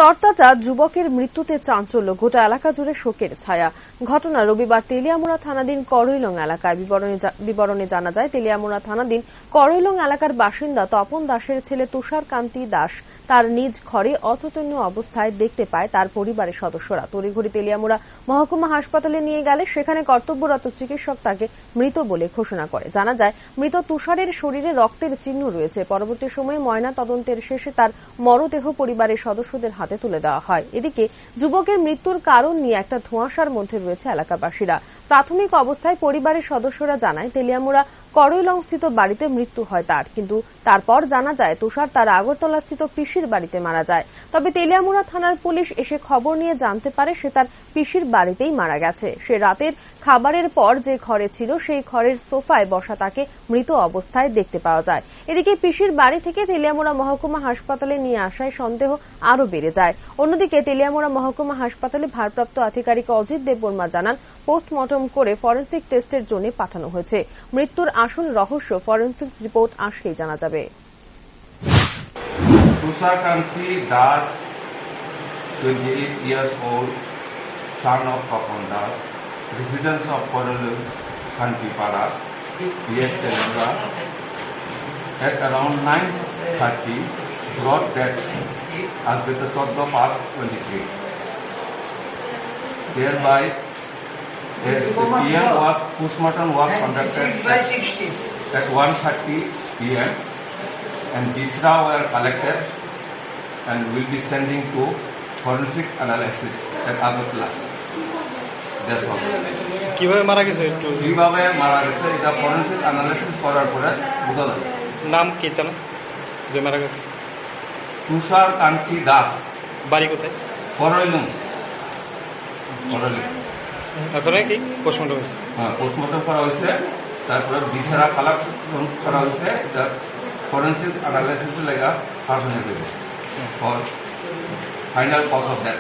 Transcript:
তরতাজা যুবকের মৃত্যুতে চাঞ্চল্য, গোটা এলাকা জুড়ে শোকের ছায়া। ঘটনা রবিবার তেলিয়ামুড়া থানাধীন করইলং এলাকায়। বিবরণে জানা যায়, তেলিয়ামুড়া থানাধীন করইলং এলাকার বাসিন্দা তপন দাসের ছেলে তুষার কান্তি দাস তার নিজ ঘরে অচেতন্য অবস্থায় দেখতে পায় তার পরিবারের সদস্যরা। তড়িঘড়ি তেলিয়ামুড়া মহকুমা হাসপাতালে নিয়ে গেলে সেখানে কর্তব্যরত চিকিৎসক তাকে মৃত বলে ঘোষণা করে। জানা যায়, মৃত তুষারের শরীরে রক্তের চিহ্ন রয়েছে। পরবর্তী সময়ে ময়না তদন্তের শেষে তার মরদেহ পরিবারের সদস্যদের হাতে তুলে দেওয়া হয়। এদিকে যুবকের মৃত্যুর কারণ নিয়ে একটা ধোঁয়াশার মধ্যে রয়েছে এলাকাবাসীরা। প্রাথমিক অবস্থায় পরিবারের সদস্যরা জানায়, তেলিয়ামুড়া করইলং স্থিত বাড়িতে মৃত্যু হয় তার, কিন্তু তারপর জানা যায় তুষার তার আগরতলা স্থিত পিসির বাড়িতে মারা যায়। তবে তেলিয়ামুড়া থানার পুলিশ এসে খবর নিয়ে জানতে পারে সে তার পিসির বাড়িতেই মারা গেছে। সে রাতের খাবারের পর যে ঘরে ছিল সেই ঘরের সোফায় বসা তাকে মৃত অবস্থায় দেখতে পাওয়া যায়। এদিকে পিসির বাড়ি থেকে তেলিয়ামুড়া মহকুমা হাসপাতালে নিয়ে আসায় সন্দেহ আরো বেড়ে যায়। অন্যদিকে তেলিয়ামুড়া মহকুমা হাসপাতালে ভারপ্রাপ্ত আধিকারিক অজিত দেববর্মা জানান, পোস্টমর্টম করে ফরেনসিক টেস্টের জন্য পাঠানো হয়েছে। মৃত্যুর আসল রহস্য ফরেনসিক রিপোর্ট আসলেই জানা যাবে। Tushar Kanti Das, 28 years old, son of Topon Das, resident of Korolung, Kantipara, West Telangana, at around 9:30, brought death as with the 14/5/23. Thereby, the PM was postmortem was conducted at 1:30 PM. And Bisra were collected and will be sending to forensic analysis at Agartala. That's all. কিভাবে মারা গেছে একটু কিভাবে মারা গেছে এটা forensic analysis করার পরে বোঝা যাবে। নাম কি তার যে মারা গেছে? তুষার কান্তি দাস। বাড়ি কোথায়? করইলং। এখন কি পোস্টমর্টম হয়েছে? হ্যাঁ, পোস্টমর্টম করা হয়েছে, তারপরে বিছারা কালেকশন করা হয়েছে, এটা ফরেনসিক অ্যানালিসিস লেগা পাঠানো হয়েছে for final cause of death.